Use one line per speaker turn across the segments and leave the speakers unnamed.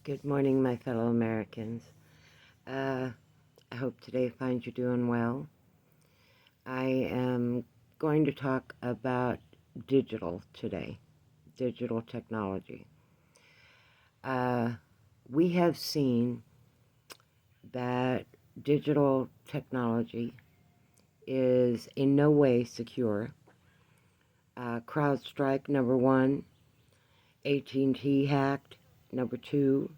Good morning, my fellow Americans. I hope today finds you doing well. I am going to talk about digital today, digital technology. We have seen that digital technology is in no way secure. CrowdStrike, number one, AT&T hacked, number two,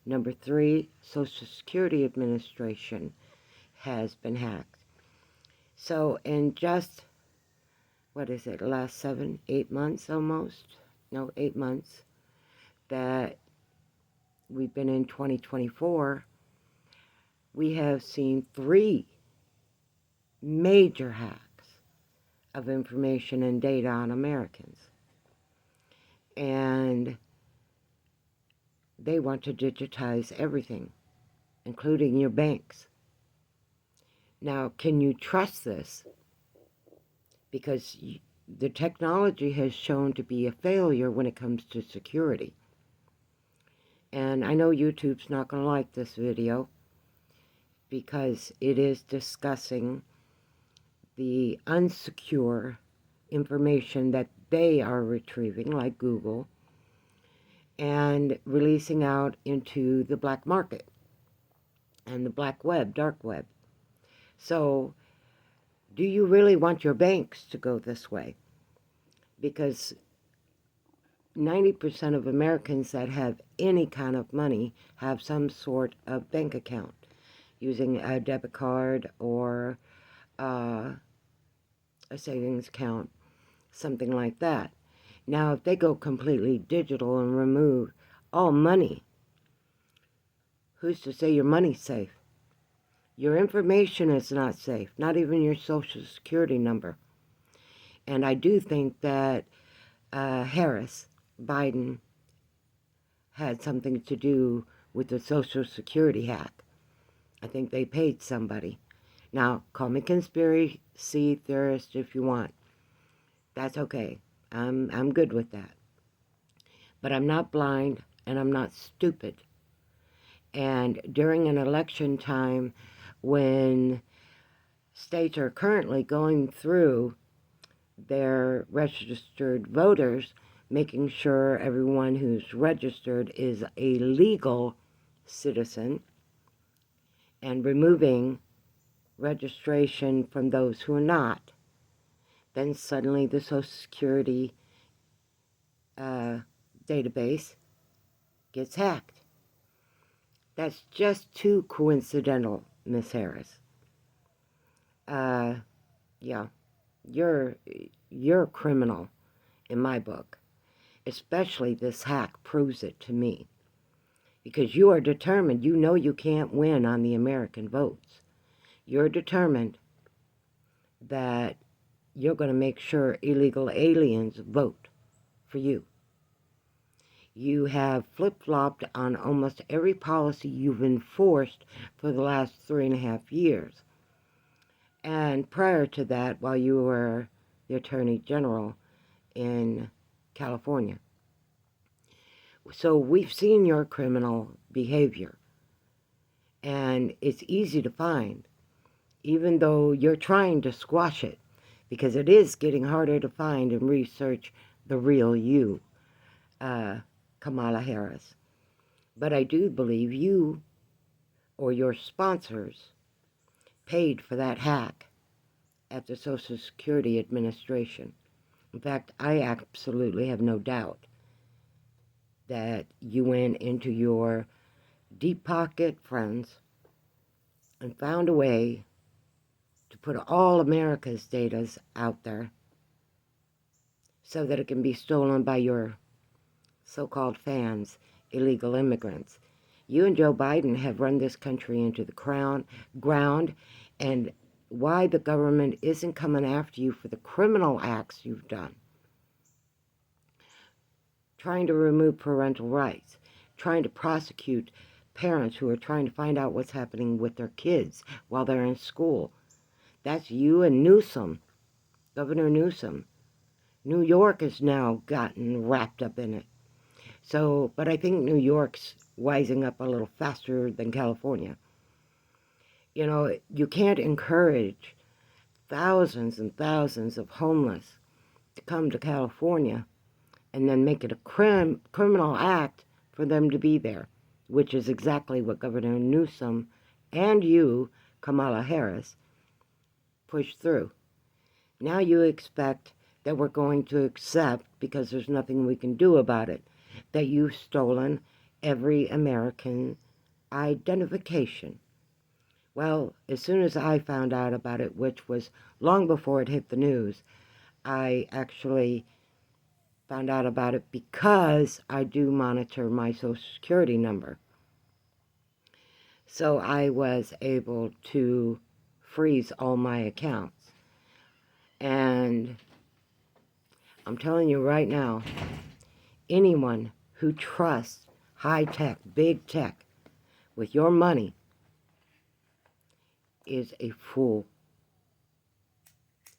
number three, Social Security Administration has been hacked. So in just, last 8 months almost? No, 8 months that we've been in 2024, we have seen 3 major hacks of information and data on Americans. And they want to digitize everything, including your banks. Now, can you trust this? Because the technology has shown to be a failure when it comes to security. And I know YouTube's not going to like this video because it is discussing the unsecure information that they are retrieving, like Google, and releasing out into the black market and the black web, dark web. So, do you really want your banks to go this way? Because 90% of Americans that have any kind of money have some sort of bank account using a debit card or a savings account, something like that. Now, if they go completely digital and remove all money, who's to say your money's safe? Your information is not safe, not even your Social Security number. And I do think that Biden had something to do with the Social Security hack. I think they paid somebody. Now, call me conspiracy theorist if you want. That's okay. I'm good with that. But I'm not blind and I'm not stupid. And during an election time when states are currently going through their registered voters, making sure everyone who's registered is a legal citizen, and removing registration from those who are not, then suddenly the Social Security database gets hacked. That's just too coincidental, Miss Harris. Yeah, you're a criminal in my book. Especially this hack proves it to me. Because you are determined, you know you can't win on the American votes. You're determined that you're going to make sure illegal aliens vote for you. You have flip-flopped on almost every policy you've enforced for the last 3.5 years. And prior to that, while you were the Attorney General in California. So we've seen your criminal behavior. And it's easy to find, even though you're trying to squash it, because it is getting harder to find and research the real you, Kamala Harris. But I do believe you or your sponsors paid for that hack at the Social Security Administration. In fact, I absolutely have no doubt that you went into your deep pocket friends and found a way to put all America's data out there so that it can be stolen by your so-called fans, illegal immigrants. You and Joe Biden have run this country into the ground, and why the government isn't coming after you for the criminal acts you've done. Trying to remove parental rights, trying to prosecute parents who are trying to find out what's happening with their kids while they're in school. That's you and Newsom, Governor Newsom. New York has now gotten wrapped up in it. So, but I think New York's wising up a little faster than California. You know, you can't encourage thousands and thousands of homeless to come to California and then make it a criminal act for them to be there, which is exactly what Governor Newsom and you, Kamala Harris, pushed through. Now you expect that we're going to accept, because there's nothing we can do about it, that you've stolen every American identification. Well, as soon as I found out about it, which was long before it hit the news, I actually found out about it because I do monitor my Social Security number. So I was able to freeze all my accounts. And I'm telling you right now, anyone who trusts high tech, big tech, with your money is a fool.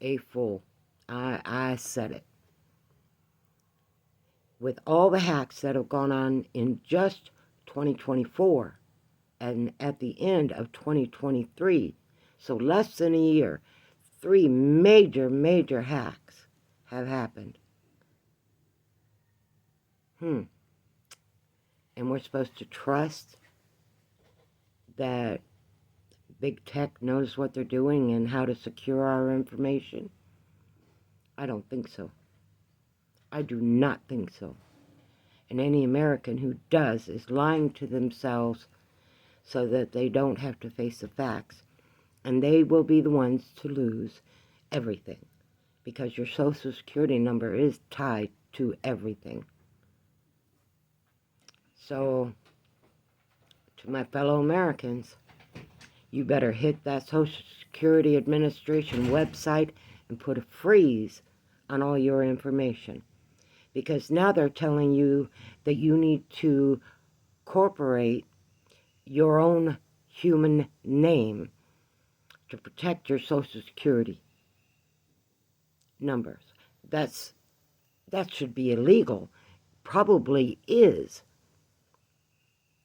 A fool. I said it. With all the hacks that have gone on in just 2024 and at the end of 2023, so less than a year, 3 major hacks have happened. And we're supposed to trust that big tech knows what they're doing and how to secure our information? I don't think so. I do not think so. And any American who does is lying to themselves so that they don't have to face the facts. And they will be the ones to lose everything, because your Social Security number is tied to everything. So, to my fellow Americans, you better hit that Social Security Administration website and put a freeze on all your information. Because now they're telling you that you need to incorporate your own human name to protect your Social Security numbers. That should be illegal. Probably is.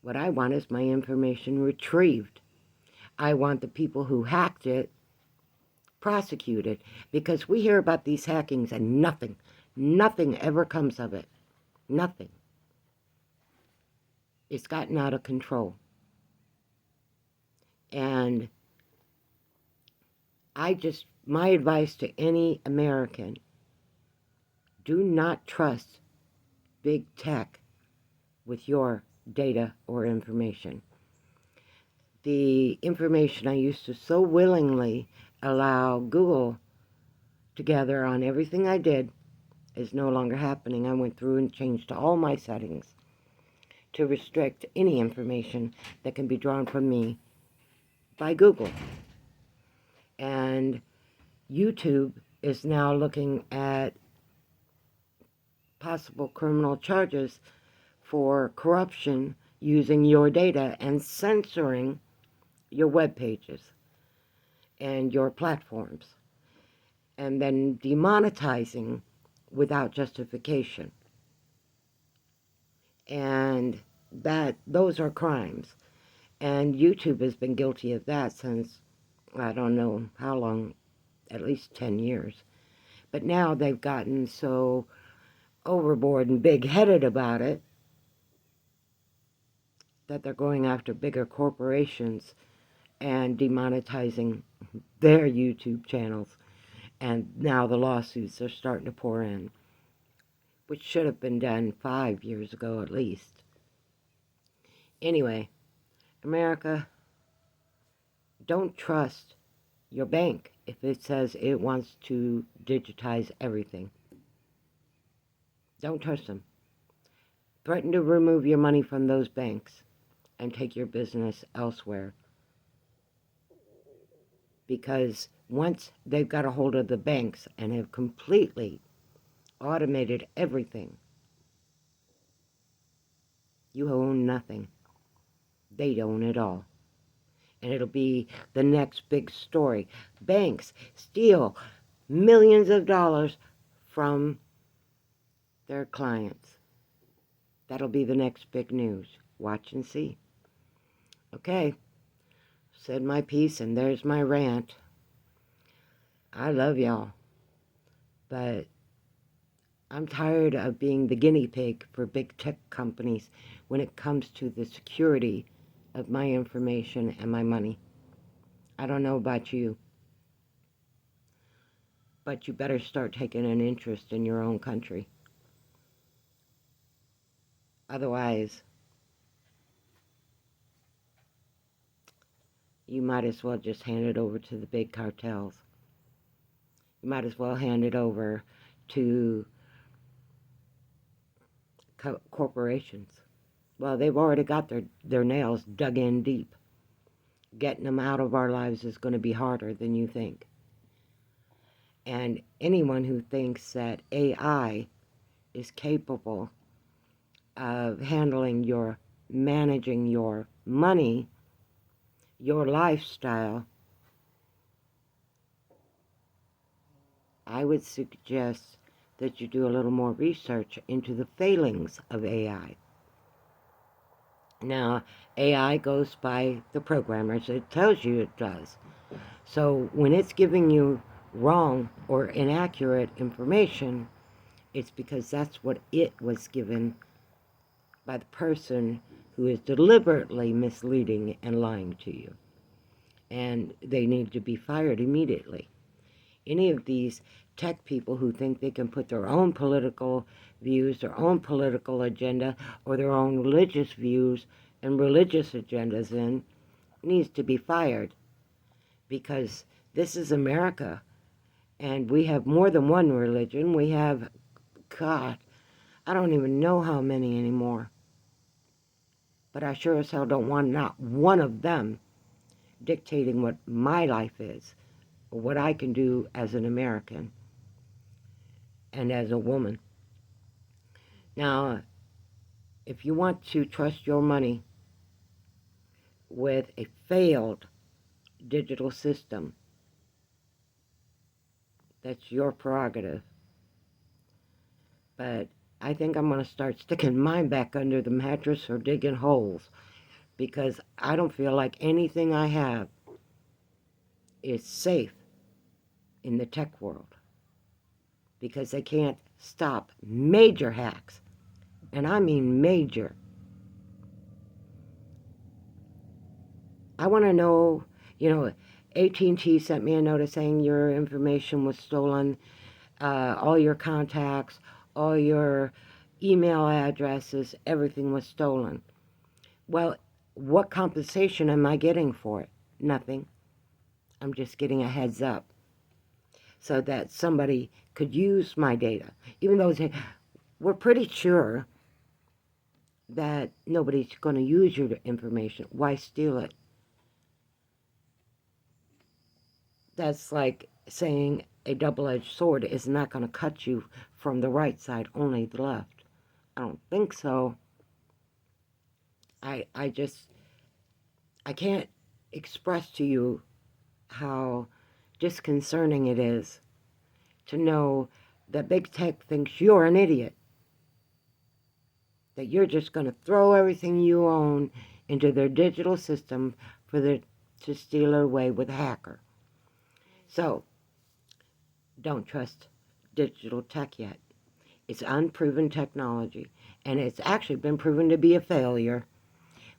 What I want is my information retrieved. I want the people who hacked it prosecuted, because we hear about these hackings and nothing ever comes of it. Nothing. It's gotten out of control. And my advice to any American, do not trust big tech with your data or information. The information I used to so willingly allow Google to gather on everything I did is no longer happening. I went through and changed all my settings to restrict any information that can be drawn from me by Google. And YouTube is now looking at possible criminal charges for corruption using your data and censoring your web pages and your platforms, and then demonetizing without justification. And those are crimes. And YouTube has been guilty of that since, I don't know how long, at least 10 years. But now they've gotten so overboard and big-headed about it that they're going after bigger corporations and demonetizing their YouTube channels. And now the lawsuits are starting to pour in, which should have been done 5 years ago at least. Anyway, America, don't trust your bank if it says it wants to digitize everything. Don't trust them. Threaten to remove your money from those banks and take your business elsewhere. Because once they've got a hold of the banks and have completely automated everything, you own nothing. They own it all. And it'll be the next big story. Banks steal millions of dollars from their clients. That'll be the next big news. watch and see. Okay, said my piece, and there's my rant. I love y'all, but I'm tired of being the guinea pig for big tech companies when it comes to the security of my information and my money. I don't know about you, but you better start taking an interest in your own country. Otherwise, you might as well just hand it over to the big cartels. You might as well hand it over to corporations. Well, they've already got their nails dug in deep. Getting them out of our lives is going to be harder than you think. And anyone who thinks that AI is capable of managing your money, your lifestyle, I would suggest that you do a little more research into the failings of AI. Now, AI goes by the programmers. It tells you it does. So when it's giving you wrong or inaccurate information, it's because that's what it was given by the person who is deliberately misleading and lying to you. And they need to be fired immediately. Any of these tech people who think they can put their own political views, their own political agenda, or their own religious views and religious agendas in, needs to be fired, because this is America, and we have more than one religion. We have, God, I don't even know how many anymore. But I sure as hell don't want not one of them dictating what my life is, or what I can do as an American and as a woman. Now, if you want to trust your money with a failed digital system, that's your prerogative. But I think I'm going to start sticking mine back under the mattress or digging holes, because I don't feel like anything I have is safe in the tech world, because they can't stop major hacks, and I mean major. I want to know, AT&T sent me a notice saying your information was stolen, all your contacts, all your email addresses, everything was stolen. Well, what compensation am I getting for it? Nothing. I'm just getting a heads up so that somebody could use my data. Even though we're pretty sure that nobody's going to use your information. Why steal it? That's like saying a double-edged sword is not going to cut you from the right side, only the left. I don't think so. I can't express to you how disconcerting it is to know that big tech thinks you're an idiot, that you're just going to throw everything you own into their digital system to steal it away with a hacker. So, don't trust digital tech yet. It's unproven technology, and it's actually been proven to be a failure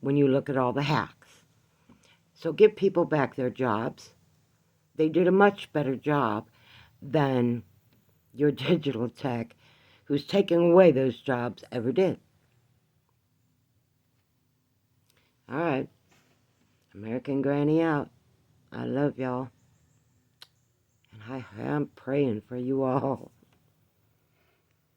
when you look at all the hacks. So give people back their jobs. They did a much better job than your digital tech, who's taking away those jobs, ever did. All right. American Granny out. I love y'all. And I am praying for you all.